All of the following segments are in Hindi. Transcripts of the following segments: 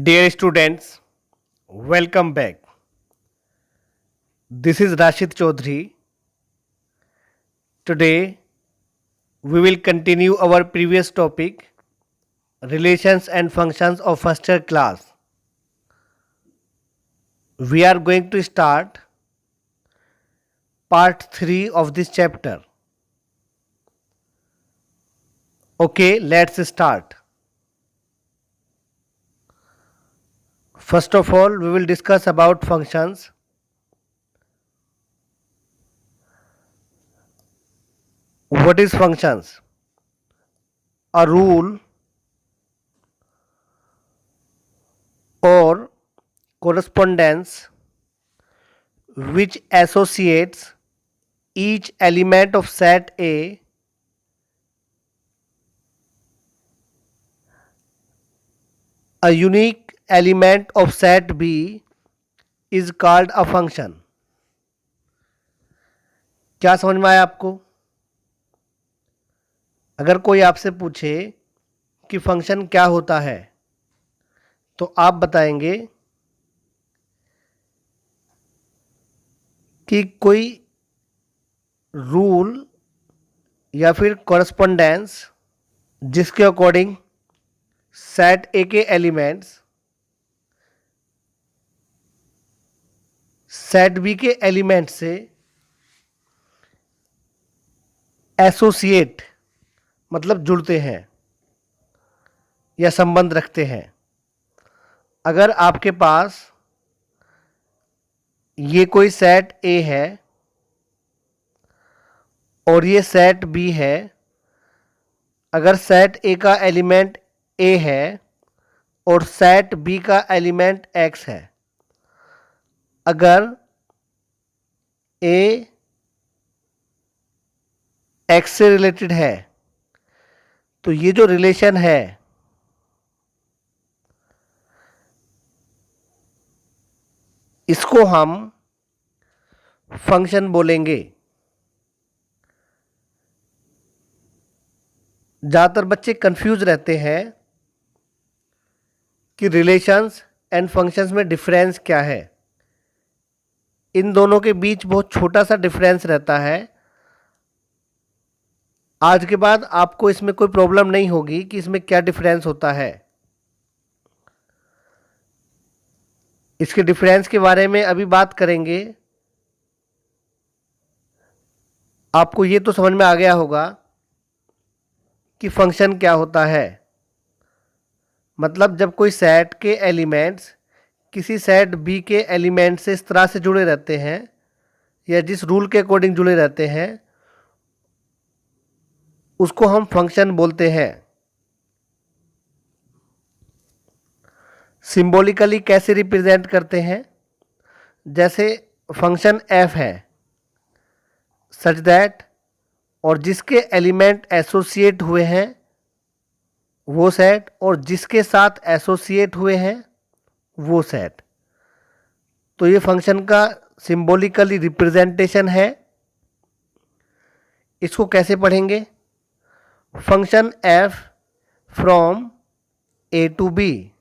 Dear students, welcome back. This is Rashid Chaudhary. Today we will continue our previous topic, relations and functions of first year class. We are going to start part 3 of this chapter. Okay, let's start. First of all, we will discuss about functions. What is functions? A rule or correspondence which associates each element of set A a unique element of set B is called a function. क्या समझ में आया आपको? अगर कोई आपसे पूछे कि फंक्शन क्या होता है तो आप बताएंगे कि कोई रूल या फिर कॉरस्पॉन्डेंस जिसके अकॉर्डिंग सेट ए के एलिमेंट्स सेट बी के एलिमेंट से एसोसिएट मतलब जुड़ते हैं या संबंध रखते हैं. अगर आपके पास ये कोई सेट ए है और ये सेट बी है, अगर सेट ए का एलिमेंट ए है और सेट बी का एलिमेंट एक्स है, अगर ए एक्स से रिलेटेड है तो ये जो रिलेशन है इसको हम फंक्शन बोलेंगे. ज़्यादातर बच्चे कंफ्यूज रहते हैं कि रिलेशंस एंड फंक्शंस में डिफरेंस क्या है. इन दोनों के बीच बहुत छोटा सा डिफरेंस रहता है. आज के बाद आपको इसमें कोई प्रॉब्लम नहीं होगी कि इसमें क्या डिफरेंस होता है. इसके डिफरेंस के बारे में अभी बात करेंगे. आपको ये तो समझ में आ गया होगा कि फंक्शन क्या होता है. मतलब जब कोई सेट के एलिमेंट्स किसी सेट बी के एलिमेंट से इस तरह से जुड़े रहते हैं या जिस रूल के अकॉर्डिंग जुड़े रहते हैं उसको हम फंक्शन बोलते हैं. सिंबॉलिकली कैसे रिप्रेजेंट करते हैं? जैसे फंक्शन एफ है सच दैट और जिसके एलिमेंट एसोसिएट हुए हैं वो सेट और जिसके साथ एसोसिएट हुए हैं वो सेट. तो ये फंक्शन का सिंबॉलिकली रिप्रेजेंटेशन है. इसको कैसे पढ़ेंगे? Function F from A to B,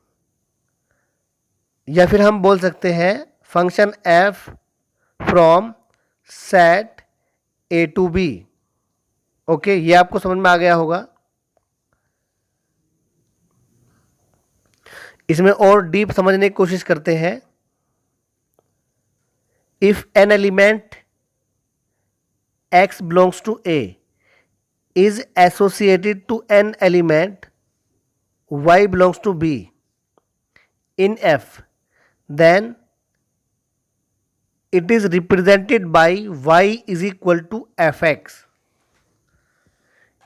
या फिर हम बोल सकते हैं function F from set A to B. Okay, ये आपको समझ में आ गया होगा. इसमें और डीप समझने की कोशिश करते हैं. If an element x belongs to A is associated to an element y belongs to B in F, then it is represented by y is equal to fx.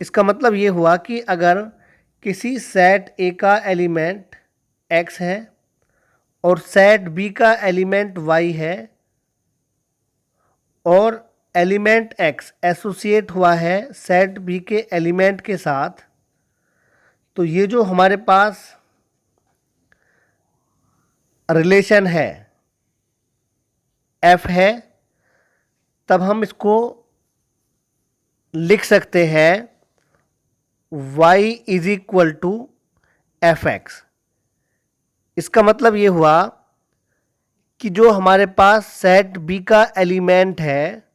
इसका मतलब ये हुआ कि अगर किसी सेट A का एलिमेंट x है और सेट B का एलिमेंट y है और एलिमेंट x एसोसिएट हुआ है सेट B के एलिमेंट के साथ, तो ये जो हमारे पास रिलेशन है f है, तब हम इसको लिख सकते हैं y is equal to F X. इसका मतलब ये हुआ कि जो हमारे पास सेट बी का एलिमेंट है,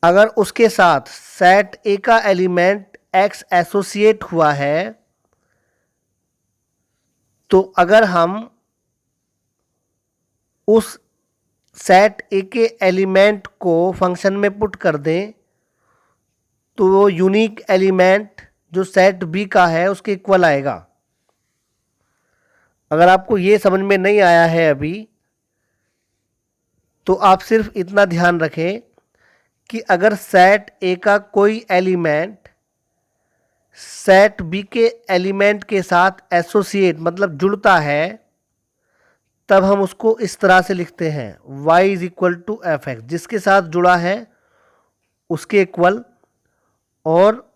अगर उसके साथ सेट ए का एलिमेंट एक्स एसोसिएट हुआ है, तो अगर हम उस सेट ए के एलिमेंट को फंक्शन में पुट कर दें तो वो यूनिक एलिमेंट जो सेट बी का है उसके इक्वल आएगा। अगर आपको ये समझ में नहीं आया है अभी, तो आप सिर्फ इतना ध्यान रखें कि अगर सेट ए का कोई एलिमेंट सेट बी के एलिमेंट के साथ एसोसिएट मतलब जुड़ता है, तब हम उसको इस तरह से लिखते हैं y is equal to F X, जिसके साथ जुड़ा है उसके इक्वल, और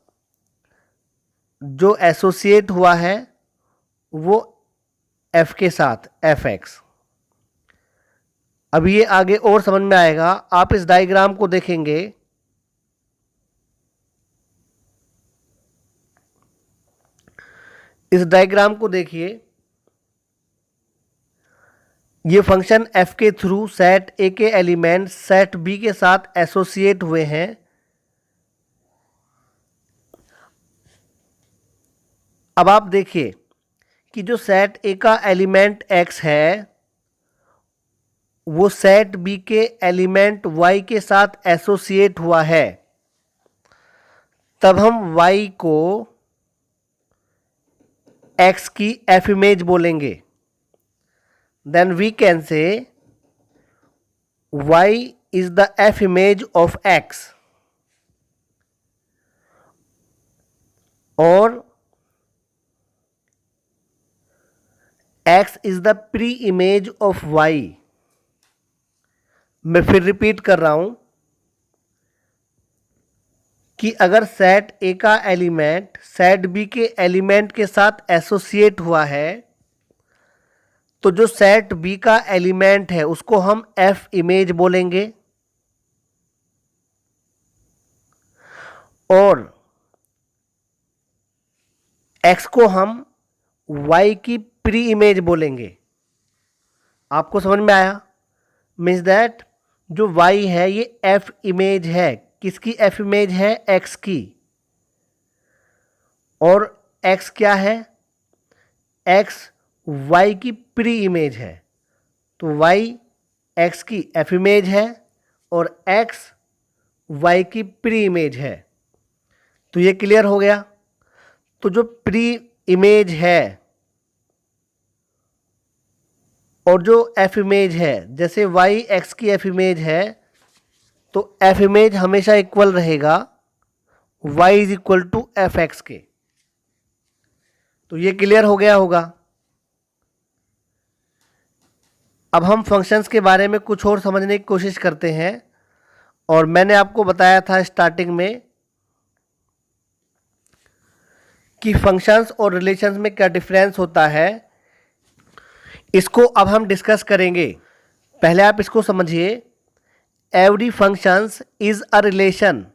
जो एसोसिएट हुआ है वो f के साथ एफ एक्स। अब ये आगे और समझ में आएगा। आप इस डायग्राम को देखेंगे, इस डायग्राम को देखिए, ये फंक्शन f के थ्रू सेट a के एलिमेंट सेट b के साथ एसोसिएट हुए हैं। अब आप देखिए कि जो सेट a का एलिमेंट x है वो सेट b के एलिमेंट y के साथ एसोसिएट हुआ है, तब हम y को x की f इमेज बोलेंगे। Then we can say y is the f image of x, और x is the pre-image of y। मैं फिर रिपीट कर रहा हूं कि अगर सेट ए का एलिमेंट सेट बी के एलिमेंट के साथ एसोसिएट हुआ है, तो जो सेट बी का एलिमेंट है उसको हम एफ इमेज बोलेंगे, और एक्स को हम वाई की प्री इमेज बोलेंगे। आपको समझ में आया? मीन्स दैट जो वाई है ये एफ इमेज है। किसकी एफ इमेज है? एक्स की। और एक्स क्या है? एक्स वाई की प्री इमेज है। तो वाई एक्स की एफ इमेज है और एक्स वाई की प्री इमेज है। तो ये क्लियर हो गया। तो जो प्री इमेज है और जो एफ इमेज है, जैसे वाई एक्स की एफ इमेज है तो एफ इमेज हमेशा इक्वल रहेगा Y is equal to F X के। तो ये क्लियर हो गया होगा। अब हम फंक्शंस के बारे में कुछ और समझने की कोशिश करते हैं। और मैंने आपको बताया था स्टार्टिंग में कि फंक्शंस और रिलेशंस में क्या डिफरेंस होता है, इसको अब हम डिस्कस करेंगे। पहले आप इसको समझिए। Every functions is a relation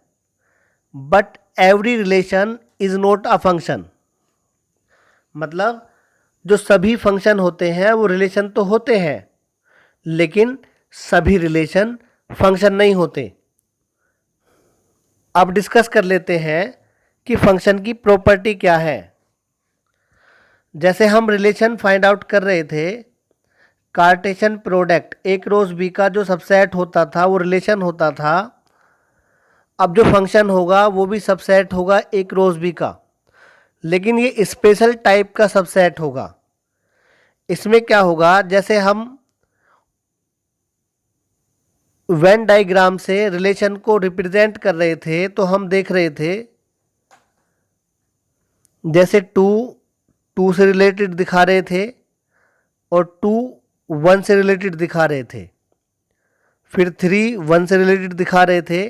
but every relation is not a function. मतलब जो सभी फंक्शन होते हैं वो रिलेशन तो होते हैं, लेकिन सभी रिलेशन फंक्शन नहीं होते। अब डिस्कस कर लेते हैं कि फंक्शन की प्रॉपर्टी क्या है। जैसे हम रिलेशन फाइंड आउट कर रहे थे, Cartesian product A cross B का जो सबसेट होता था वो रिलेशन होता था। अब जो फंक्शन होगा वो भी सबसेट होगा ए क्रॉस बी का, लेकिन ये स्पेशल टाइप का सबसेट होगा। इसमें क्या होगा, जैसे हम वेन डायग्राम से रिलेशन को रिप्रेजेंट कर रहे थे तो हम देख रहे थे जैसे 2 से रिलेटेड दिखा रहे थे और 2 1 से रिलेटेड दिखा रहे थे, फिर 3 1 से रिलेटेड दिखा रहे थे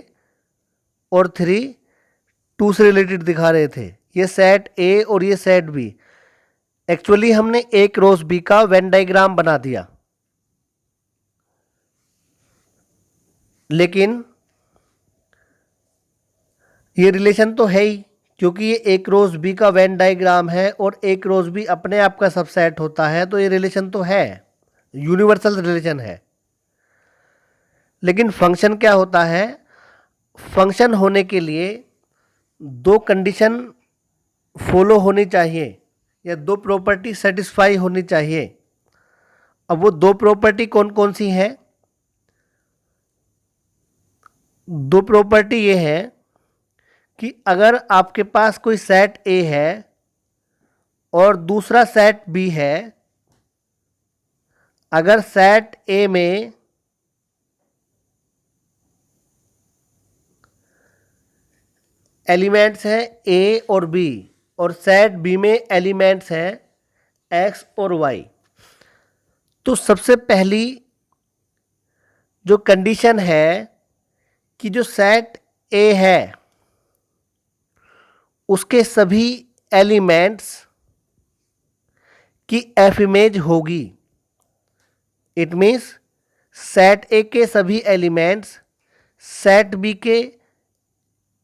और 3 2 से रिलेटेड दिखा रहे थे। ये सेट ए और ये सेट बी। एक्चुअली हमने ए क्रॉस बी का वेन डायग्राम बना दिया, लेकिन ये रिलेशन तो है ही क्योंकि ये एक रोज बी का वेन डायग्राम है और एक रोज बी अपने आप का सबसेट होता है, तो ये रिलेशन तो है, यूनिवर्सल रिलेशन है। लेकिन फंक्शन क्या होता है? फंक्शन होने के लिए दो कंडीशन फॉलो होनी चाहिए या दो प्रॉपर्टी सेटिस्फाई होनी चाहिए। अब वो दो प्रॉपर्टी कौन कौन सी हैं? दो प्रॉपर्टी ये है कि अगर आपके पास कोई सेट ए है और दूसरा सेट बी है, अगर सेट ए में एलिमेंट्स हैं ए और बी और सेट बी में एलिमेंट्स हैं एक्स और वाई, तो सबसे पहली जो कंडीशन है कि जो सेट ए है उसके सभी एलिमेंट्स की एफ इमेज होगी। इट मीन्स सेट ए के सभी एलिमेंट्स सेट बी के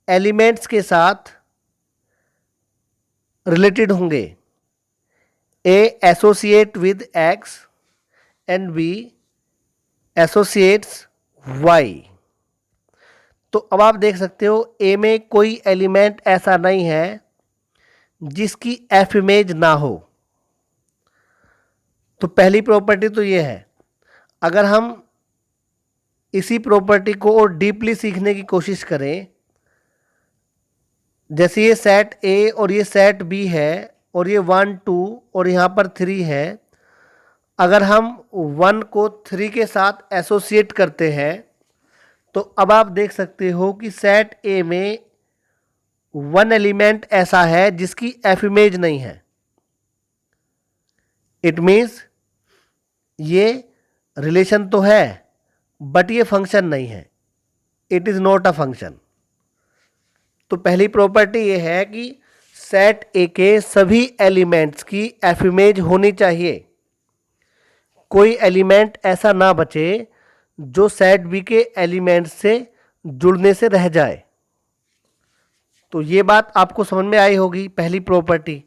एलिमेंट्स के साथ रिलेटेड होंगे। A associate with X and B associates Y. तो अब आप देख सकते हो ए में कोई एलिमेंट ऐसा नहीं है जिसकी एफ इमेज ना हो। तो पहली प्रॉपर्टी तो ये है। अगर हम इसी प्रॉपर्टी को और डीपली सीखने की कोशिश करें, जैसे ये सेट ए और ये सेट बी है और ये 1 2 और यहाँ पर 3 है, अगर हम 1 को 3 के साथ एसोसिएट करते हैं तो अब आप देख सकते हो कि सेट ए में 1 एलिमेंट ऐसा है जिसकी एफ इमेज नहीं है। इट मीन्स ये रिलेशन तो है बट ये फंक्शन नहीं है, it is not a function. तो पहली प्रॉपर्टी ये है कि सेट ए के सभी एलिमेंट्स की एफ इमेज होनी चाहिए, कोई एलिमेंट ऐसा ना बचे जो सेट बी के एलिमेंट्स से जुड़ने से रह जाए। तो ये बात आपको समझ में आई होगी, पहली प्रॉपर्टी।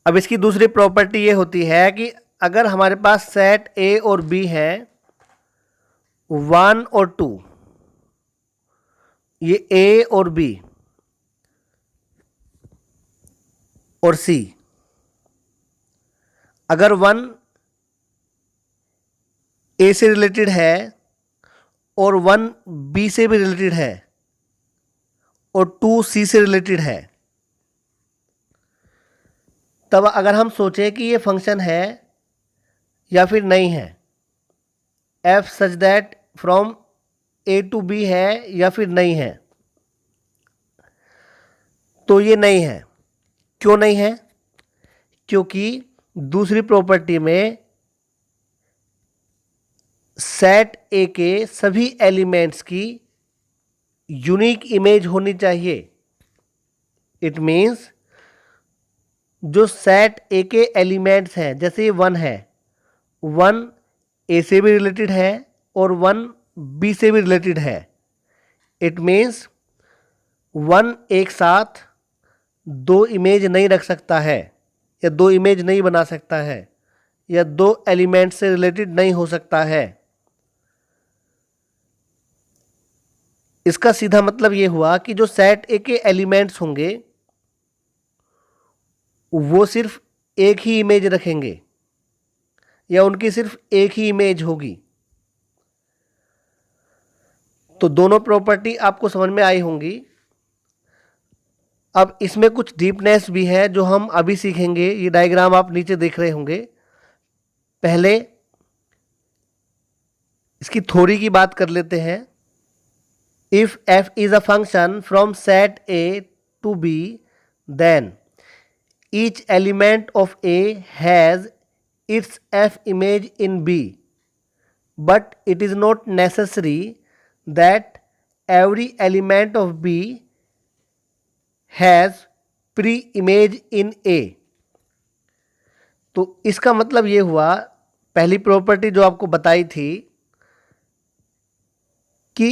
अब इसकी दूसरी प्रॉपर्टी ये होती है कि अगर हमारे पास सेट ए और बी है 1 और 2, ये ए और बी और सी, अगर 1 ए से रिलेटेड है और 1 बी से भी रिलेटेड है और 2 सी से रिलेटेड है, तब अगर हम सोचें कि ये फंक्शन है या फिर नहीं है, F such that from A to B है या फिर नहीं है, तो ये नहीं है। क्यों नहीं है? क्योंकि दूसरी प्रॉपर्टी में सेट ए के सभी एलिमेंट्स की यूनिक इमेज होनी चाहिए। इट मीन्स जो सेट ए के एलिमेंट्स हैं, जैसे ये 1 है, 1 ए से भी रिलेटेड है और 1 बी से भी रिलेटेड है। इट मीन्स 1 एक साथ दो इमेज नहीं रख सकता है या दो इमेज नहीं बना सकता है या दो एलिमेंट से रिलेटेड नहीं हो सकता है। इसका सीधा मतलब ये हुआ कि जो सेट ए के एलिमेंट्स होंगे वो सिर्फ एक ही इमेज रखेंगे या उनकी सिर्फ एक ही इमेज होगी। तो दोनों प्रॉपर्टी आपको समझ में आई होंगी। अब इसमें कुछ डीपनेस भी है जो हम अभी सीखेंगे। ये डायग्राम आप नीचे देख रहे होंगे। पहले इसकी थ्योरी की बात कर लेते हैं। If f is a function from set a to b, then each element of a has its f image in b, but it is not necessary that every element of b has pre-image in a। तो इसका मतलब ये हुआ, पहली प्रॉपर्टी जो आपको बताई थी कि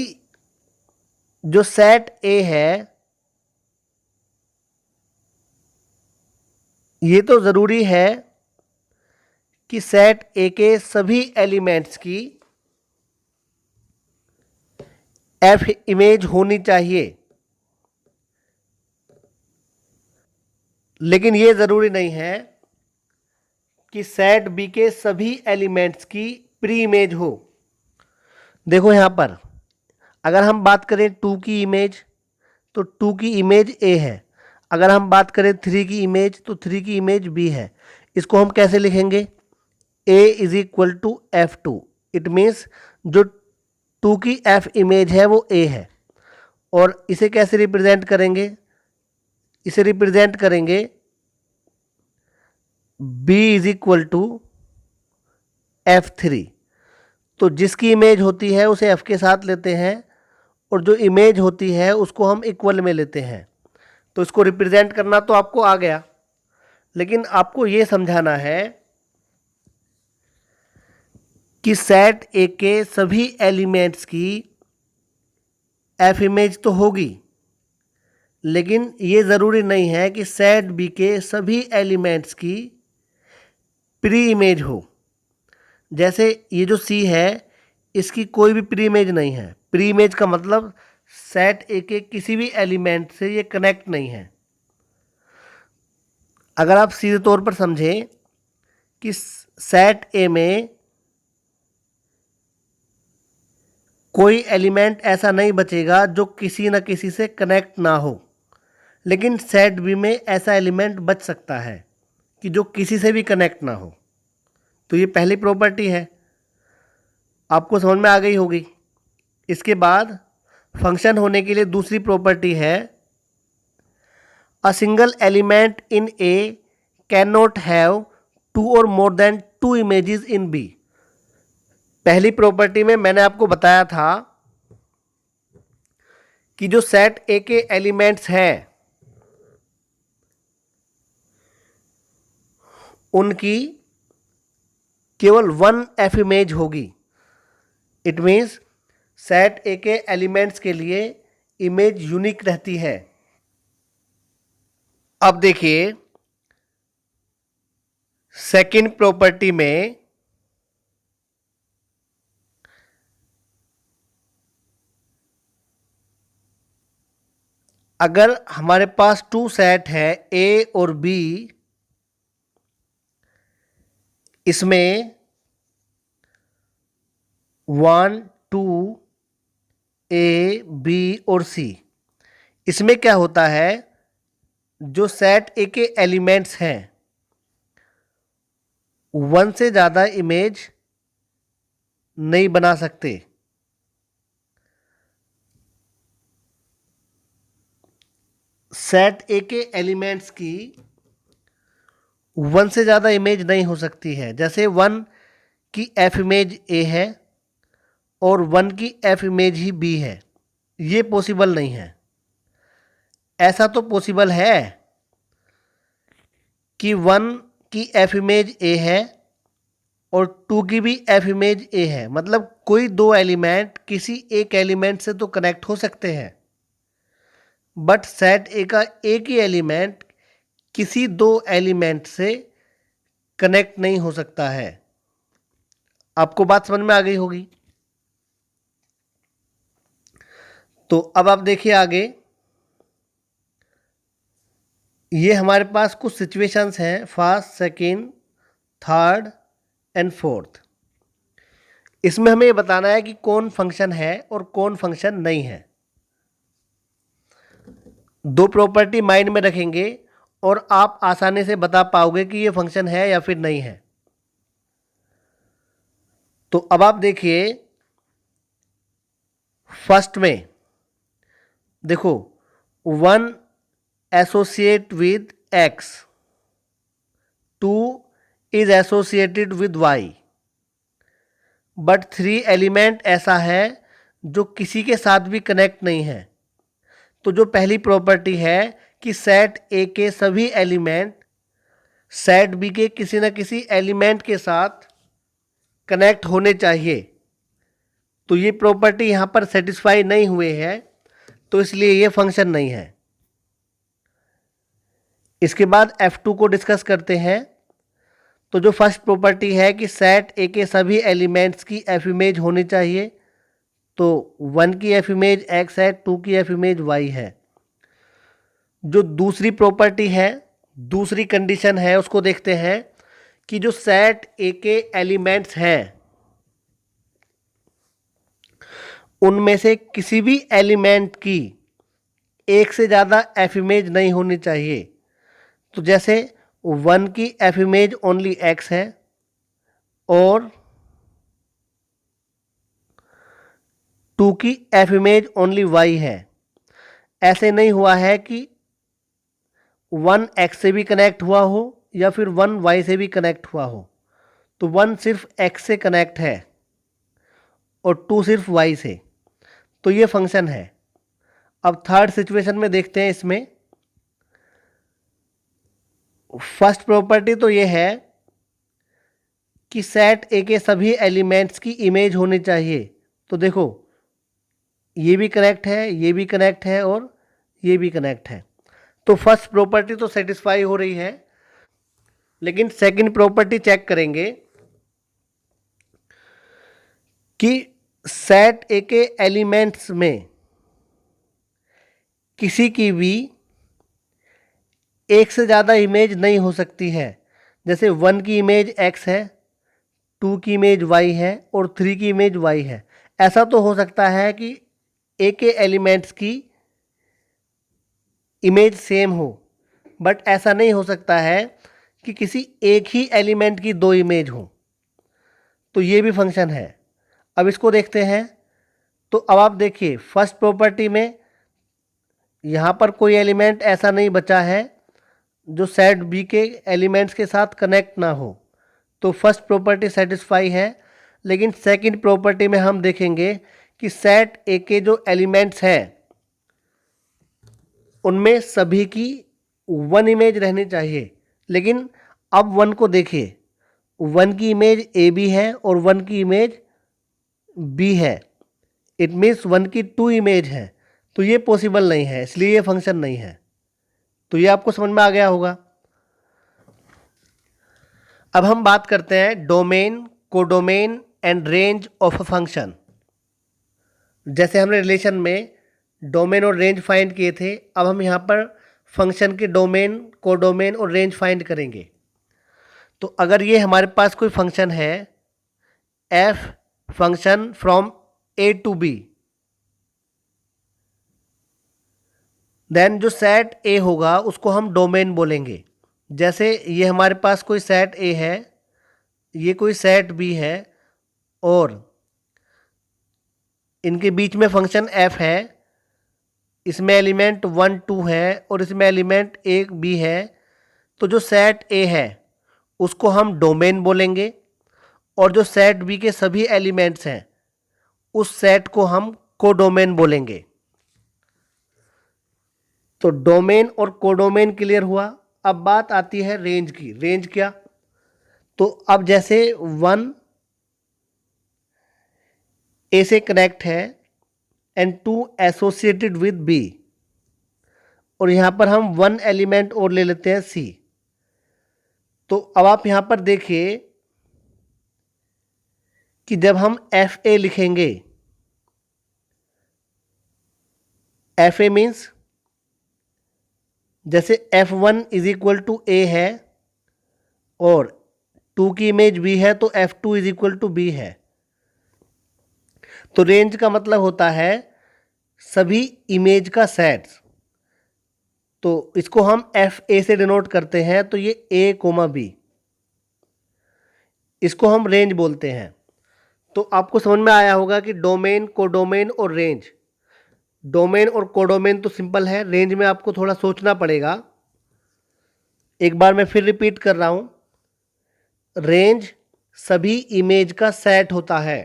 जो सेट ए है ये तो ज़रूरी है कि सेट ए के सभी एलिमेंट्स की एफ इमेज होनी चाहिए, लेकिन ये ज़रूरी नहीं है कि सेट बी के सभी एलिमेंट्स की प्री इमेज हो। देखो यहाँ पर अगर हम बात करें 2 की इमेज तो 2 की इमेज ए है, अगर हम बात करें 3 की इमेज तो 3 की इमेज बी है। इसको हम कैसे लिखेंगे? a is equal to F2। It means जो 2 की F इमेज है वो a है। और इसे कैसे रिप्रेजेंट करेंगे? इसे रिप्रेजेंट करेंगे b is equal to F3। तो जिसकी इमेज होती है उसे f के साथ लेते हैं और जो इमेज होती है उसको हम इक्वल में लेते हैं। तो इसको रिप्रेजेंट करना तो आपको आ गया, लेकिन आपको ये समझाना है कि सेट ए के सभी एलिमेंट्स की एफ इमेज तो होगी, लेकिन ये ज़रूरी नहीं है कि सेट बी के सभी एलिमेंट्स की प्री इमेज हो। जैसे ये जो सी है इसकी कोई भी प्री इमेज नहीं है। प्री इमेज का मतलब सेट ए के किसी भी एलिमेंट से ये कनेक्ट नहीं है। अगर आप सीधे तौर पर समझें कि सेट ए में कोई एलिमेंट ऐसा नहीं बचेगा जो किसी न किसी से कनेक्ट ना हो, लेकिन सेट बी में ऐसा एलिमेंट बच सकता है कि जो किसी से भी कनेक्ट ना हो। तो ये पहली प्रॉपर्टी है, आपको समझ में आ गई होगी। इसके बाद फंक्शन होने के लिए दूसरी प्रॉपर्टी है a single element in A can not have 2 और more than 2 images in B. पहली प्रॉपर्टी में मैंने आपको बताया था कि जो सेट ए के एलिमेंट्स हैं उनकी केवल 1 एफ इमेज होगी। इट मीन्स सेट ए के एलिमेंट्स के लिए इमेज यूनिक रहती है। अब देखिए सेकंड प्रॉपर्टी में अगर हमारे पास 2 सेट है ए और बी, इसमें 1 2 ए बी और सी, इसमें क्या होता है जो सेट ए के एलिमेंट्स हैं 1 से ज़्यादा इमेज नहीं बना सकते। सेट ए के एलिमेंट्स की 1 से ज़्यादा इमेज नहीं हो सकती है। जैसे 1 की एफ इमेज ए है और 1 की एफ इमेज ही बी है, ये पॉसिबल नहीं है। ऐसा तो पॉसिबल है कि 1 की एफ इमेज ए है और 2 की भी एफ इमेज ए है, मतलब कोई 2 एलिमेंट किसी एक एलिमेंट से तो कनेक्ट हो सकते हैं, बट सेट ए का एक ही एलिमेंट किसी 2 एलिमेंट से कनेक्ट नहीं हो सकता है। आपको बात समझ में आ गई होगी। तो अब आप देखिए आगे, ये हमारे पास कुछ सिचुएशंस हैं, first, second, third and fourth. इसमें हमें ये बताना है कि कौन फंक्शन है और कौन फंक्शन नहीं है। 2 प्रॉपर्टी माइंड में रखेंगे और आप आसानी से बता पाओगे कि ये फंक्शन है या फिर नहीं है। तो अब आप देखिए फर्स्ट में देखो 1 associate with x, 2 is associated with y, but 3 element ऐसा है जो किसी के साथ भी कनेक्ट नहीं है। तो जो पहली प्रॉपर्टी है कि सेट ए के सभी एलिमेंट सेट बी के किसी न किसी एलिमेंट के साथ कनेक्ट होने चाहिए, तो ये प्रॉपर्टी यहाँ पर सेटिस्फाई नहीं हुए है। तो इसलिए ये फंक्शन नहीं है। इसके बाद F2 को डिस्कस करते हैं। तो जो फर्स्ट प्रॉपर्टी है कि सेट ए के सभी एलिमेंट्स की एफ इमेज होनी चाहिए, तो 1 की एफ इमेज x है, 2 की एफ इमेज y है। जो दूसरी प्रॉपर्टी है, दूसरी कंडीशन है, उसको देखते हैं कि जो सेट ए के एलिमेंट्स हैं उनमें से किसी भी एलिमेंट की एक से ज़्यादा एफ इमेज नहीं होनी चाहिए। तो जैसे 1 की एफ इमेज ओनली x है और 2 की एफ इमेज ओनली y है। ऐसे नहीं हुआ है कि 1 x से भी कनेक्ट हुआ हो या फिर 1 y से भी कनेक्ट हुआ हो। तो 1 सिर्फ x से कनेक्ट है और 2 सिर्फ y से, तो ये फंक्शन है। अब थर्ड सिचुएशन में देखते हैं। इसमें फर्स्ट प्रॉपर्टी तो ये है कि सेट ए के सभी एलिमेंट्स की इमेज होनी चाहिए। तो देखो, ये भी कनेक्ट है, ये भी कनेक्ट है और ये भी कनेक्ट है। तो फर्स्ट प्रॉपर्टी तो सेटिस्फाई हो रही है, लेकिन सेकंड प्रॉपर्टी चेक करेंगे कि सेट ए के एलिमेंट्स में किसी की भी एक से ज़्यादा इमेज नहीं हो सकती है। जैसे 1 की इमेज x है, 2 की इमेज y है और 3 की इमेज y है। ऐसा तो हो सकता है कि ए के एलिमेंट्स की इमेज सेम हो, बट ऐसा नहीं हो सकता है कि किसी एक ही एलिमेंट की दो इमेज हो। तो ये भी फंक्शन है। अब इसको देखते हैं। तो अब आप देखिए, फर्स्ट प्रॉपर्टी में यहाँ पर कोई एलिमेंट ऐसा नहीं बचा है जो सेट बी के एलिमेंट्स के साथ कनेक्ट ना हो, तो फर्स्ट प्रॉपर्टी सेटिस्फाई है। लेकिन सेकंड प्रॉपर्टी में हम देखेंगे कि सेट ए के जो एलिमेंट्स हैं उनमें सभी की 1 इमेज रहनी चाहिए। लेकिन अब 1 को देखिए, 1 की इमेज ए बी है और 1 की इमेज बी है। इट मीन्स 1 की 2 इमेज है। तो ये पॉसिबल नहीं है, इसलिए ये फंक्शन नहीं है। तो ये आपको समझ में आ गया होगा। अब हम बात करते हैं domain, codomain and range of a function. जैसे हमने रिलेशन में डोमेन और रेंज फाइंड किए थे, अब हम यहाँ पर फंक्शन के डोमेन, कोडोमेन और रेंज फाइंड करेंगे। तो अगर ये हमारे पास कोई फंक्शन है, F function from A to B, then जो सेट ए होगा उसको हम डोमेन बोलेंगे। जैसे ये हमारे पास कोई सेट ए है, ये कोई सेट बी है और इनके बीच में फंक्शन एफ है। इसमें एलिमेंट 1 2 है और इसमें एलिमेंट 1 बी है। तो जो सेट ए है उसको हम डोमेन बोलेंगे और जो सेट बी के सभी एलिमेंट्स हैं उस सेट को हम कोडोमेन बोलेंगे। तो डोमेन और कोडोमेन क्लियर हुआ। अब बात आती है रेंज की। रेंज क्या? तो अब जैसे 1 ए से कनेक्ट है एंड 2 एसोसिएटेड विद बी, और यहाँ पर हम 1 एलिमेंट और ले लेते हैं सी। तो अब आप यहाँ पर देखिए कि जब हम एफ ए लिखेंगे, एफ ए मीन्स जैसे F1 इज इक्वल टू ए है और 2 की इमेज B है तो F2 is equal to B है। तो रेंज का मतलब होता है सभी इमेज का सेट्स। तो इसको हम FA से डिनोट करते हैं, तो ये A, B, इसको हम रेंज बोलते हैं। तो आपको समझ में आया होगा कि डोमेन, कोडोमेन और रेंज। डोमेन और कोडोमेन तो सिंपल है, रेंज में आपको थोड़ा सोचना पड़ेगा। एक बार मैं फिर रिपीट कर रहा हूं। रेंज सभी इमेज का सेट होता है।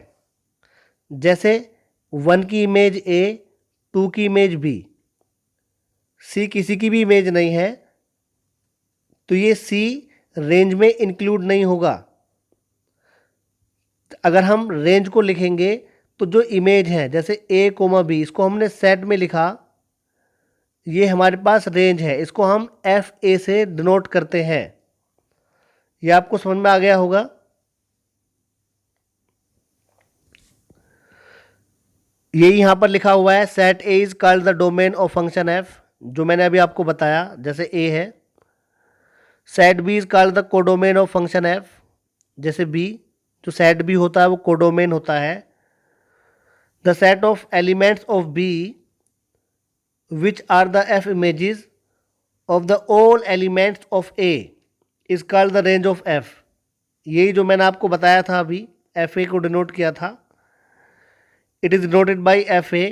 जैसे 1 की इमेज ए, 2 की इमेज बी, सी किसी की भी इमेज नहीं है, तो ये सी रेंज में इंक्लूड नहीं होगा। अगर हम रेंज को लिखेंगे तो जो इमेज है, जैसे A, B, इसको हमने सेट में लिखा ये हमारे पास रेंज है, इसको हम एफ ए से डिनोट करते हैं। ये आपको समझ में आ गया होगा। यही यहाँ पर लिखा हुआ है, set A is called the domain of function F, जो मैंने अभी आपको बताया जैसे ए है। Set B is called the codomain of function F, जैसे बी, जो सेट बी होता है वो कोडोमेन होता है। The set of elements of B which are the F images of the all elements of A is called the range of F. यही जो मैंने आपको बताया था अभी, एफ ए को डिनोट किया था, it is denoted by F A.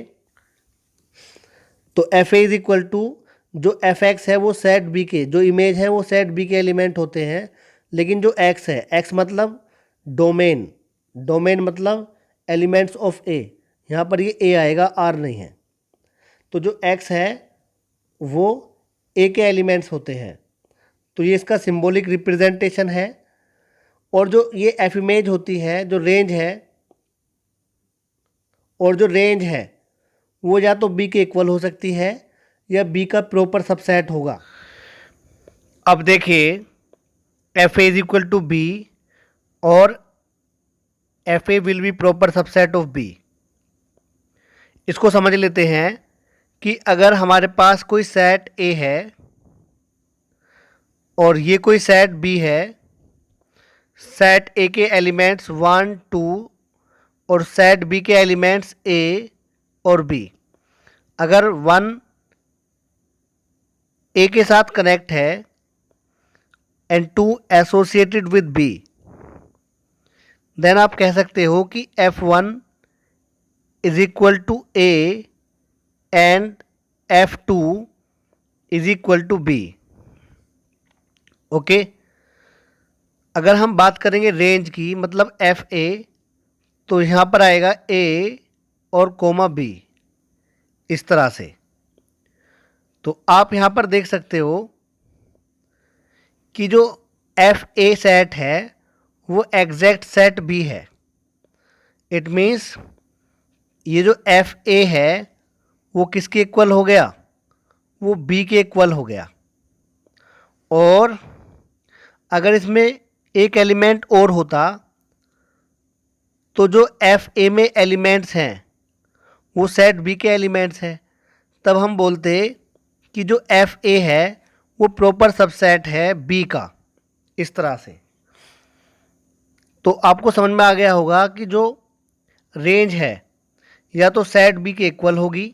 तो F A is equal to, जो एफ एक्स है वो सेट बी के, जो इमेज है वो सेट बी के एलिमेंट होते हैं, लेकिन जो एक्स है, एक्स मतलब डोमेन, डोमेन मतलब एलिमेंट्स ऑफ ए, यहाँ पर ये ए आएगा, आर नहीं है। तो जो एक्स है वो ए के एलिमेंट्स होते हैं, तो ये इसका सिंबॉलिक रिप्रेजेंटेशन है। और जो ये एफ इमेज होती है, जो रेंज है, और जो रेंज है वो या तो बी के इक्वल हो सकती है या बी का प्रॉपर सबसेट होगा। अब देखिए, F A is equal to B और F A will be proper subset of B. इसको समझ लेते हैं कि अगर हमारे पास कोई सेट ए है और ये कोई सेट बी है, सेट ए के एलिमेंट्स 1, 2 और सेट बी के एलिमेंट्स ए और बी, अगर 1 ए के साथ कनेक्ट है and 2 associated with B, then आप कह सकते हो कि F1 is equal to A and F2 is equal to B. Okay, अगर हम बात करेंगे रेंज की, मतलब एफ ए, तो यहाँ पर आएगा ए और कोमा बी, इस तरह से। तो आप यहाँ पर देख सकते हो कि जो एफ ए सेट है वो एग्जैक्ट सेट बी है। इट मीन्स ये जो एफ ए है वो किसके इक्वल हो गया, वो बी के इक्वल हो गया। और अगर इसमें एक एलिमेंट और होता तो जो एफ ए में एलिमेंट्स हैं वो सेट बी के एलिमेंट्स हैं, तब हम बोलते कि जो एफ ए है वो प्रॉपर सबसेट है बी का, इस तरह से। तो आपको समझ में आ गया होगा कि जो रेंज है या तो सेट बी के इक्वल होगी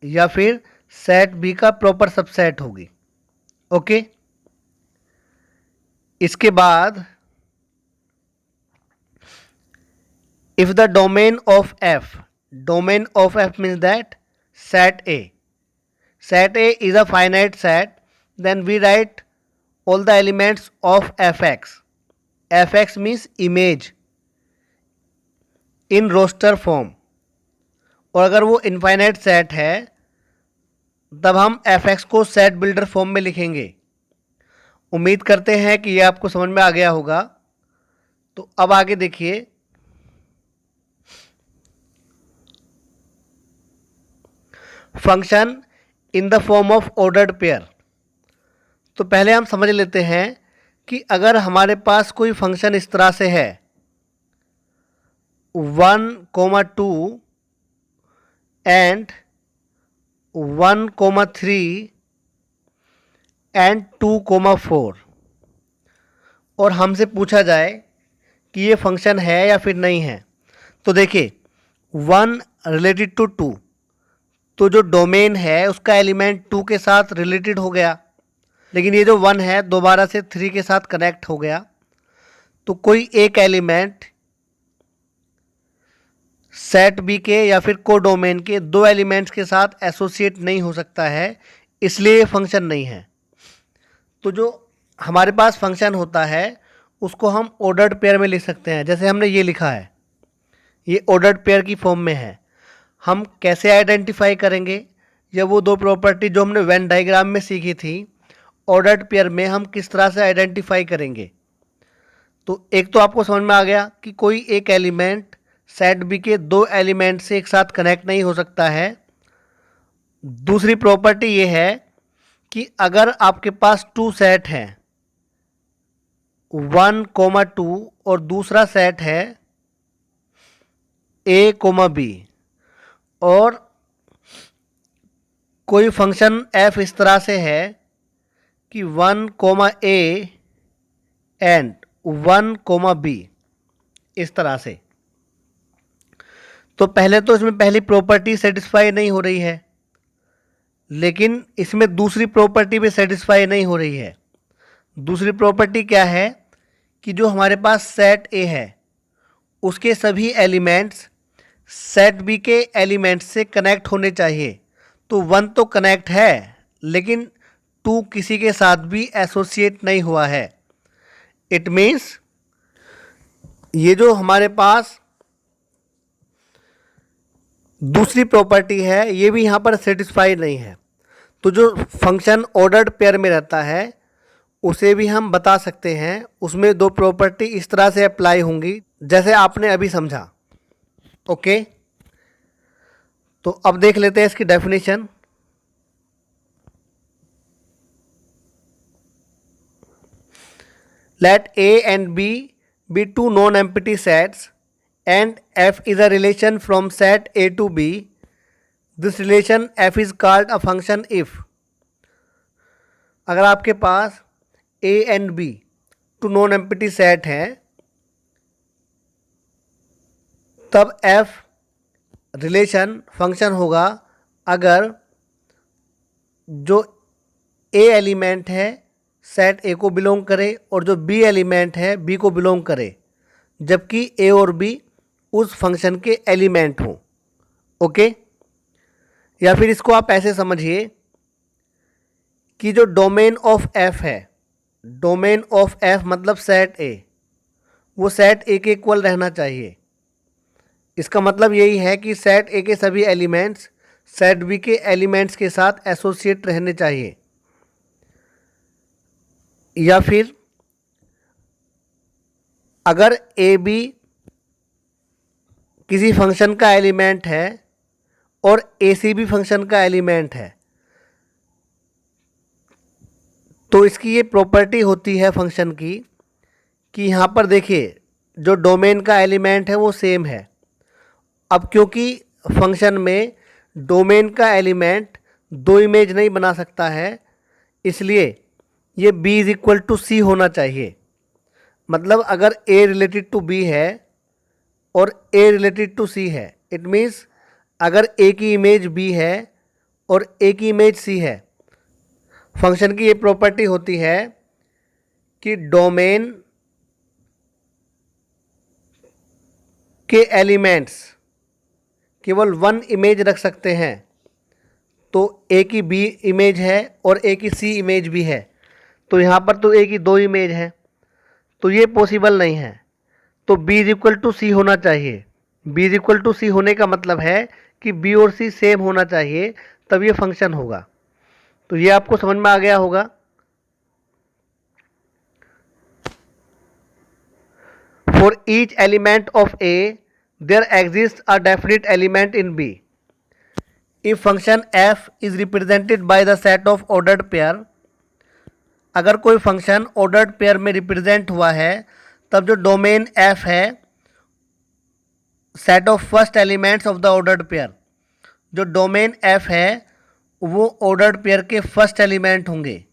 या फिर सेट बी का प्रॉपर सबसेट होगी। ओके, इसके बाद if the domain of f means that set a is a finite set, then we write all the elements of fx means image in roster form। और अगर वो इनफाइनाइट सेट है तब हम fx को सेट बिल्डर फॉर्म में लिखेंगे। उम्मीद करते हैं कि ये आपको समझ में आ गया होगा। तो अब आगे देखिए, function in the form of ordered pair. तो पहले हम समझ लेते हैं कि अगर हमारे पास कोई फंक्शन इस तरह से है 1, 2 एंड 1, 3 एंड 2, 4, और हमसे पूछा जाए कि ये फंक्शन है या फिर नहीं है, तो देखिए 1 रिलेटेड टू 2, तो जो डोमेन है उसका एलिमेंट 2 के साथ रिलेटेड हो गया, लेकिन ये जो 1 है दोबारा से 3 के साथ कनेक्ट हो गया। तो कोई एक एलिमेंट सेट बी के या फिर को डोमेन के दो एलिमेंट्स के साथ एसोसिएट नहीं हो सकता है, इसलिए ये फंक्शन नहीं है। तो जो हमारे पास फंक्शन होता है उसको हम ऑर्डर्ड पेयर में लिख सकते हैं, जैसे हमने ये लिखा है, ये ऑर्डर्ड पेयर की फॉर्म में है। हम कैसे आइडेंटिफाई करेंगे, या वो दो प्रॉपर्टी जो हमने वेन डायग्राम में सीखी थी, ऑर्डर्ड पेयर में हम किस तरह से आइडेंटिफाई करेंगे। तो एक तो आपको समझ में आ गया कि कोई एक एलिमेंट सेट बी के दो एलिमेंट से एक साथ कनेक्ट नहीं हो सकता है, दूसरी प्रॉपर्टी ये है कि अगर आपके पास टू सेट हैं 1,2 और दूसरा सेट है a,b और कोई फंक्शन f इस तरह से है कि 1,a एंड 1,b इस तरह से, तो पहले तो इसमें पहली प्रॉपर्टी सेटिस्फाई नहीं हो रही है, लेकिन इसमें दूसरी प्रॉपर्टी भी सेटिस्फाई नहीं हो रही है। दूसरी प्रॉपर्टी क्या है कि जो हमारे पास सेट ए है उसके सभी एलिमेंट्स सेट बी के एलिमेंट्स से कनेक्ट होने चाहिए। तो 1 तो कनेक्ट है लेकिन 2 किसी के साथ भी एसोसिएट नहीं हुआ है। इट मीन्स ये जो हमारे पास दूसरी प्रॉपर्टी है ये भी यहाँ पर सेटिस्फाई नहीं है। तो जो फंक्शन ऑर्डर्ड पेयर में रहता है उसे भी हम बता सकते हैं, उसमें दो प्रॉपर्टी इस तरह से अप्लाई होंगी जैसे आपने अभी समझा। ओके, तो अब देख लेते हैं इसकी definition. Let A and B be two non-empty sets and f is a relation from set A to B. This relation f is called a function if. अगर आपके पास a and b two non empty set हैं तब f रिलेशन फंक्शन होगा अगर जो a एलिमेंट है सेट ए को बिलोंग करे और जो बी एलिमेंट है बी को बिलोंग करे, जबकि ए और बी उस फंक्शन के एलिमेंट हों। ओके, या फिर इसको आप ऐसे समझिए कि जो डोमेन ऑफ एफ है, डोमेन ऑफ एफ मतलब सेट ए, वो सेट ए के इक्वल रहना चाहिए। इसका मतलब यही है कि सेट ए के सभी एलिमेंट्स सेट बी के एलिमेंट्स के साथ एसोसिएट रहने चाहिए। या फिर अगर ए बी किसी फंक्शन का एलिमेंट है और ए सी भी फंक्शन का एलिमेंट है तो इसकी ये प्रॉपर्टी होती है फंक्शन की कि यहाँ पर देखिए जो डोमेन का एलिमेंट है वो सेम है। अब क्योंकि फंक्शन में डोमेन का एलिमेंट दो इमेज नहीं बना सकता है, इसलिए ये b इज इक्वल टू सी होना चाहिए। मतलब अगर a रिलेटेड टू b है और a रिलेटेड टू c है, इट मीन्स अगर a की इमेज b है और a की इमेज c है, फंक्शन की ये प्रॉपर्टी होती है कि डोमेन के एलिमेंट्स केवल वन इमेज रख सकते हैं। तो a की b इमेज है और a की c इमेज भी है, तो यहाँ पर तो a की दो इमेज है, तो ये पॉसिबल नहीं है। तो b इज इक्वल टू सी होना चाहिए। b इज इक्वल टू सी होने का मतलब है कि b और c सेम होना चाहिए, तब ये फंक्शन होगा। तो ये आपको समझ में आ गया होगा। For each element of a there exists a definite element in b. If function f is represented by the set of ordered pair, अगर कोई फंक्शन ऑर्डर्ड पेयर में रिप्रेजेंट हुआ है तब जो डोमेन f है set of first elements of the ordered pair, जो डोमेन f है वो ऑर्डर्ड पेयर के फर्स्ट एलिमेंट होंगे।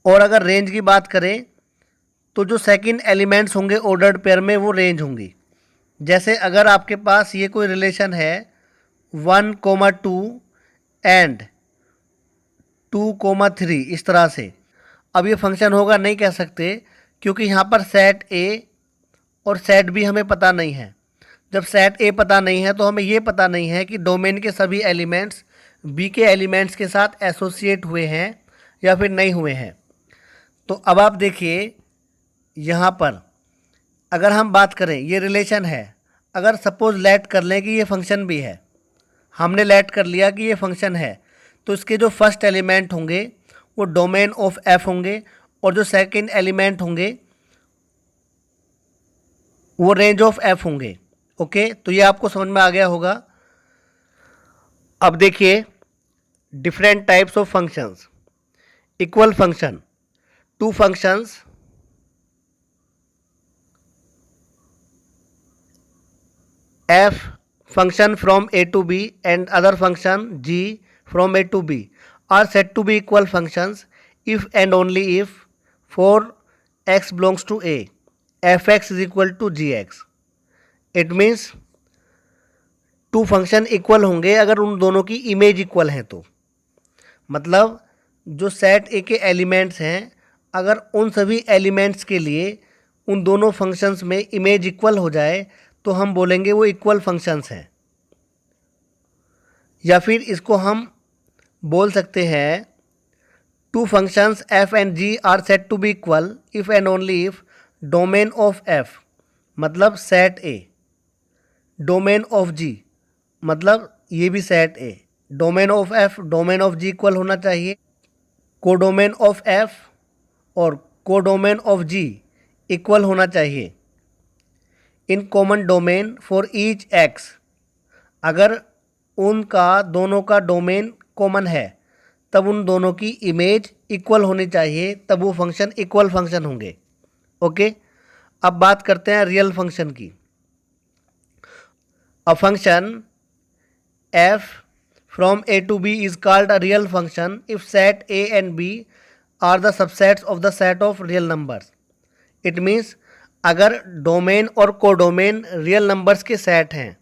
और अगर रेंज की बात करें तो जो सेकंड एलिमेंट्स होंगे ऑर्डर्ड पेयर में वो रेंज होंगी। जैसे अगर आपके पास ये कोई रिलेशन है 1,2 एंड 2,3 इस तरह से, अब ये फंक्शन होगा नहीं कह सकते क्योंकि यहाँ पर सेट ए और सेट बी हमें पता नहीं है। जब सेट ए पता नहीं है तो हमें ये पता नहीं है कि डोमेन के सभी एलिमेंट्स बी के एलिमेंट्स के साथ एसोसिएट हुए हैं या फिर नहीं हुए हैं। तो अब आप देखिए यहाँ पर अगर हम बात करें ये रिलेशन है, अगर सपोज लेट कर लें कि ये फंक्शन भी है, हमने लेट कर लिया कि ये फंक्शन है, तो इसके जो फर्स्ट एलिमेंट होंगे वो डोमेन ऑफ एफ होंगे और जो सेकंड एलिमेंट होंगे वो रेंज ऑफ एफ होंगे। ओके, तो ये आपको समझ में आ गया होगा। अब देखिए different types of functions. Equal function, two functions f function from a to b and other function g from a to b are said to be equal functions if and only if for x belongs to a, fx is equal to gx. It means two function equal होंगे अगर उन दोनों की इमेज इक्वल है तो. मतलब जो सेट ए के एलिमेंट्स हैं, अगर उन सभी एलिमेंट्स के लिए उन दोनों फंक्शंस में इमेज इक्वल हो जाए तो हम बोलेंगे वो इक्वल फंक्शंस हैं. या फिर इसको हम बोल सकते हैं two functions f and g are set to B equal if and only if domain of f मतलब set a, domain of g मतलब ये भी set a, domain of f domain of g equal होना चाहिए. कोडोमेन ऑफ f और कोडोमेन ऑफ g इक्वल होना चाहिए. In common domain for each x, अगर उनका दोनों का डोमेन कॉमन है तब उन दोनों की इमेज इक्वल होनी चाहिए, तब वो फंक्शन इक्वल फंक्शन होंगे. ओके, अब बात करते हैं रियल फंक्शन की. A function f from a to b is called a real function if set a and b are the subsets of the set of real numbers. It means अगर डोमेन और कोडोमेन रियल नंबर्स के सेट हैं,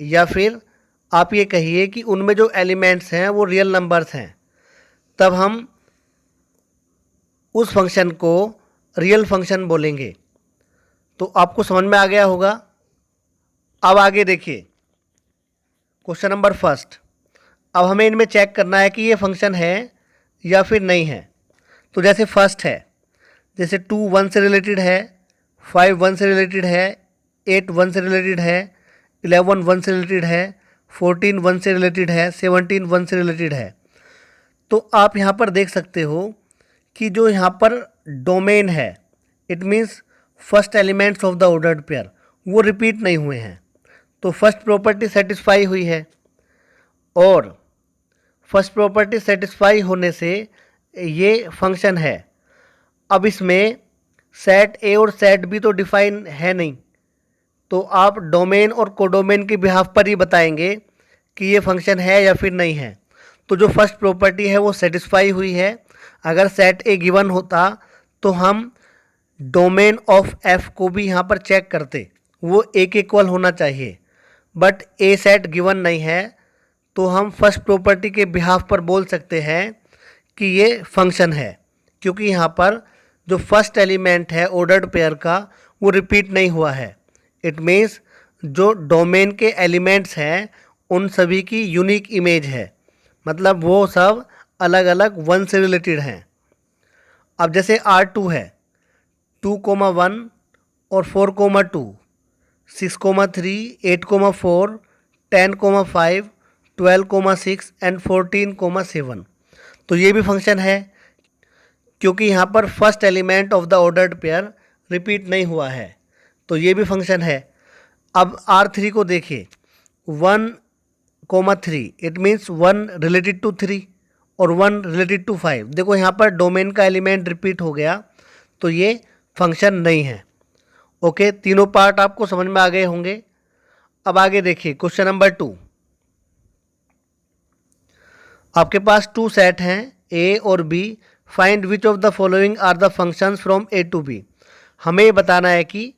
या फिर आप ये कहिए कि उनमें जो एलिमेंट्स हैं वो रियल नंबर्स हैं, तब हम उस फंक्शन को रियल फंक्शन बोलेंगे. तो आपको समझ में आ गया होगा. अब आगे देखिए क्वेश्चन नंबर फर्स्ट. अब हमें इनमें चेक करना है कि ये फंक्शन है या फिर नहीं है. तो जैसे फर्स्ट है, जैसे 2 1 से रिलेटेड है, 5 1 से रिलेटेड है, 8 1 से रिलेटेड है, 11 1 से रिलेटेड है, 14 1 से रिलेटेड है, 17 1 से रिलेटेड है. तो आप यहाँ पर देख सकते हो कि जो यहाँ पर डोमेन है, it means first elements of the ordered pair, वो रिपीट नहीं हुए हैं. तो फर्स्ट प्रॉपर्टी सेटिस्फाई हुई है, और फर्स्ट प्रॉपर्टी सेटिस्फाई होने से ये फंक्शन है. अब इसमें सेट ए और सेट बी तो डिफाइन है नहीं, तो आप डोमेन और कोडोमेन के बिहाफ पर ही बताएंगे कि ये फंक्शन है या फिर नहीं है. तो जो फर्स्ट प्रॉपर्टी है वो सेटिस्फाई हुई है. अगर सेट ए गिवन होता तो हम डोमेन ऑफ एफ को भी यहाँ पर चेक करते, वो एक इक्वल होना चाहिए. बट ए सेट गिवन नहीं है, तो हम फर्स्ट प्रॉपर्टी के बिहाफ पर बोल सकते हैं कि ये फंक्शन है, क्योंकि यहाँ पर जो फर्स्ट एलिमेंट है ऑर्डर्ड पेयर का वो रिपीट नहीं हुआ है. इट मीन्स जो डोमेन के एलिमेंट्स हैं उन सभी की यूनिक इमेज है, मतलब वो सब अलग अलग 1 से रिलेटेड हैं. अब जैसे R2 है, 2,1 और 4,2, 6,3, 8,4, 10,5, 12,6 एंड 14,7. तो ये भी फंक्शन है, क्योंकि यहाँ पर first element of the ordered pair repeat नहीं हुआ है, तो ये भी फंक्शन है. अब R3 को देखिए, 1,3, इट मीन्स 1 रिलेटेड टू 3 और 1 रिलेटेड टू 5. देखो यहाँ पर डोमेन का एलिमेंट रिपीट हो गया, तो ये फंक्शन नहीं है. ओके, तीनों पार्ट आपको समझ में आ गए होंगे. अब आगे देखिए क्वेश्चन नंबर 2. आपके पास 2 सेट हैं ए और B. Find which of the following are the functions from A to B. हमें ये बताना है कि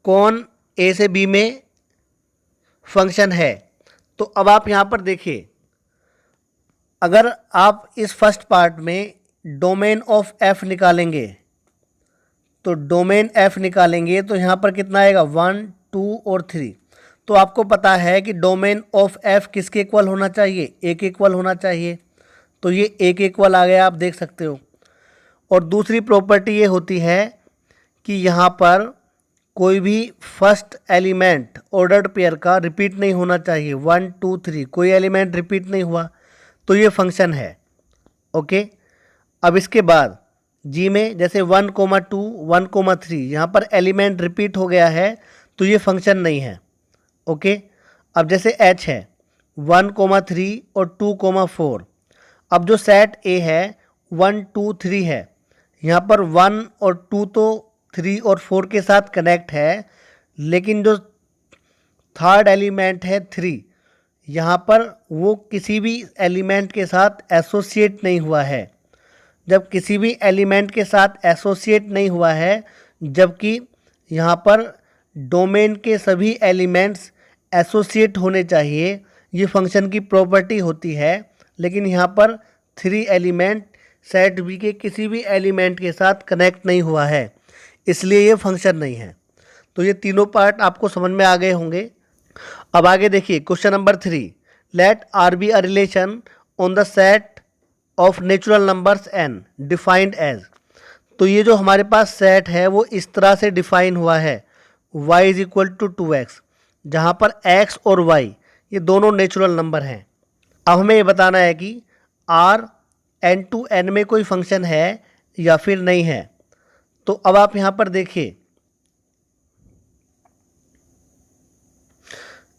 कौन ए से बी में फंक्शन है. तो अब आप यहाँ पर देखिए, अगर आप इस फर्स्ट पार्ट में डोमेन ऑफ एफ निकालेंगे, तो डोमेन एफ निकालेंगे तो यहाँ पर कितना आएगा, 1 2 और 3. तो आपको पता है कि डोमेन ऑफ एफ किसके इक्वल होना चाहिए, एक इक्वल होना चाहिए. तो ये एक इक्वल आ गया, आप देख सकते हो. और दूसरी प्रॉपर्टी ये होती है कि यहाँ पर कोई भी फर्स्ट एलिमेंट ऑर्डर्ड पेयर का रिपीट नहीं होना चाहिए. 1 2 3 कोई एलिमेंट रिपीट नहीं हुआ, तो ये फंक्शन है. ओके, अब इसके बाद जी में जैसे 1,2 1,3 यहाँ पर एलिमेंट रिपीट हो गया है, तो ये फंक्शन नहीं है. ओके, अब जैसे एच है 1,3 और 2,4। अब जो सेट ए है 1 2 3 है, यहाँ पर 1 और 2 तो 3 और 4 के साथ कनेक्ट है, लेकिन जो थर्ड एलिमेंट है 3, यहाँ पर वो किसी भी एलिमेंट के साथ एसोसिएट नहीं हुआ है। जब किसी भी एलिमेंट के साथ एसोसिएट नहीं हुआ है, जबकि यहाँ पर डोमेन के सभी एलिमेंट्स एसोसिएट होने चाहिए, ये फंक्शन की प्रॉपर्टी होती है, लेकिन यहाँ पर 3 एलिमेंट सेट बी के किसी भी एलिमेंट के साथ कनेक्ट नहीं हुआ है, इसलिए ये फंक्शन नहीं है। तो ये तीनों पार्ट आपको समझ में आ गए होंगे। अब आगे देखिए question number 3, let R be a relation on the set of natural numbers N defined as. तो ये जो हमारे पास सेट है वो इस तरह से डिफाइन हुआ है, y is equal to 2x, जहाँ पर x और y ये दोनों नेचुरल नंबर हैं। अब हमें ये बताना है कि r n टू n में कोई फंक्शन है या फिर नहीं है। तो अब आप यहाँ पर देखिए,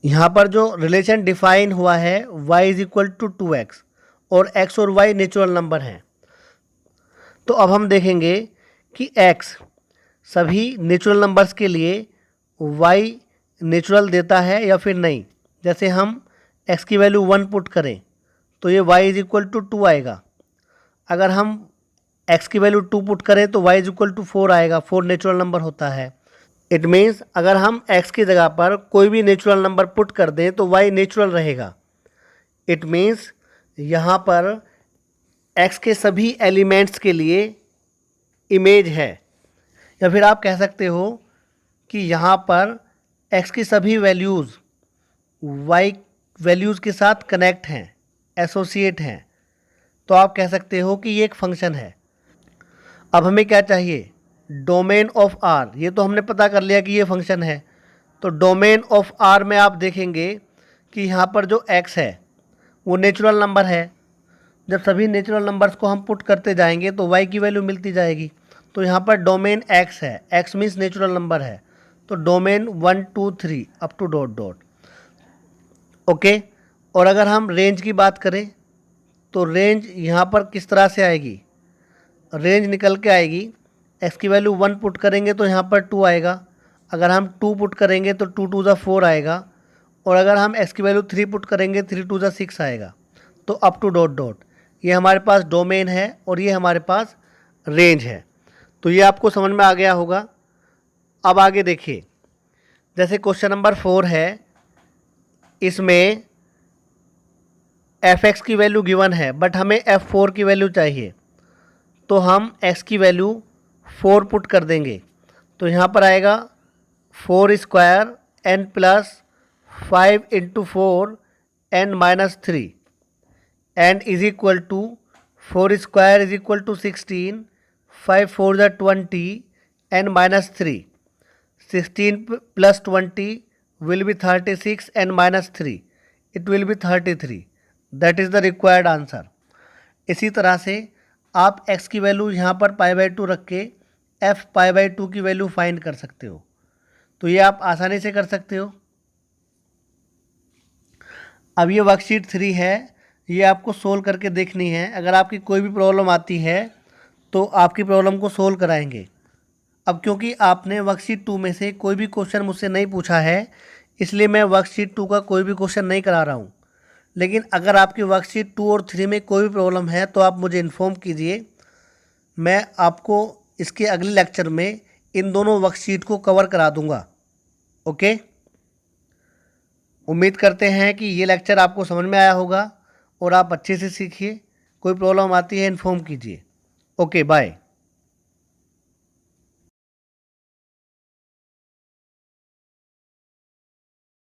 यहाँ पर जो रिलेशन डिफाइन हुआ है y is equal to 2x और x और y नेचुरल नंबर हैं। तो अब हम देखेंगे कि x सभी नेचुरल नंबर्स के लिए y नेचुरल देता है या फिर नहीं। जैसे हम x की वैल्यू 1 पुट करें तो ये y इज इक्वल टू 2 आएगा। अगर हम x की वैल्यू 2 पुट करें तो y इज इक्वल टू 4 आएगा, 4 नेचुरल नंबर होता है। इट मीन्स अगर हम x की जगह पर कोई भी नेचुरल नंबर पुट कर दें तो y नेचुरल रहेगा। इट मीन्स यहाँ पर x के सभी एलिमेंट्स के लिए इमेज है, या फिर आप कह सकते हो कि यहाँ पर x की सभी वैल्यूज़ y वैल्यूज़ के साथ कनेक्ट हैं, एसोसिएट हैं। तो आप कह सकते हो कि ये एक फंक्शन है। अब हमें क्या चाहिए, डोमेन ऑफ r। ये तो हमने पता कर लिया कि ये फंक्शन है। तो डोमेन ऑफ r में आप देखेंगे कि यहाँ पर जो x है वो नेचुरल नंबर है। जब सभी नेचुरल नंबर्स को हम पुट करते जाएंगे तो y की वैल्यू मिलती जाएगी। तो यहाँ पर डोमेन x है, x मीन्स नेचुरल नंबर है, तो domain 1 2 3 up to dot dot. Okay. और अगर हम रेंज की बात करें तो रेंज यहाँ पर किस तरह से आएगी, रेंज निकल के आएगी, x की वैल्यू 1 पुट करेंगे तो यहाँ पर 2 आएगा, अगर हम 2 पुट करेंगे तो 2 2 4 आएगा, और अगर हम x की वैल्यू 3 पुट करेंगे 3 2 6 आएगा। तो अप टू डॉट डॉट ये हमारे पास डोमेन है और ये हमारे पास रेंज है। तो ये आपको समझ में आ गया होगा। अब आगे देखिए, जैसे क्वेश्चन नंबर 4 है, इसमें f(x) की वैल्यू गिवन है बट हमें f4 की वैल्यू चाहिए। तो हम x की वैल्यू 4 पुट कर देंगे तो यहाँ पर आएगा 4 square n plus 5 into 4 n minus 3 and is equal to 4 square is equal to 16, 5 4 ज़ा 20 n minus 3, 16 plus 20 will be 36 and minus 3, it will be 33. That is the required answer. इसी तरह से आप x की वैल्यू यहाँ पर π/2 रख के f π/2 की वैल्यू फाइंड कर सकते हो। तो ये आप आसानी से कर सकते हो। अब ये वर्कशीट 3 है, ये आपको सोल्व करके देखनी है। अगर आपकी कोई भी प्रॉब्लम आती है तो आपकी प्रॉब्लम को सोल्व कराएंगे। अब क्योंकि आपने वर्कशीट 2 में से कोई भी क्वेश्चन मुझसे नहीं पूछा है, इसलिए मैं वर्कशीट 2 का कोई भी क्वेश्चन नहीं करा रहा हूँ। लेकिन अगर आपकी वर्कशीट 2 और 3 में कोई भी प्रॉब्लम है तो आप मुझे इन्फॉर्म कीजिए, मैं आपको इसके अगले लेक्चर में इन दोनों वर्कशीट को कवर करा दूँगा। ओके, उम्मीद करते हैं कि ये लेक्चर आपको समझ में आया होगा और आप अच्छे से सीखिए। कोई प्रॉब्लम आती है इन्फॉर्म कीजिए। Okay, bye.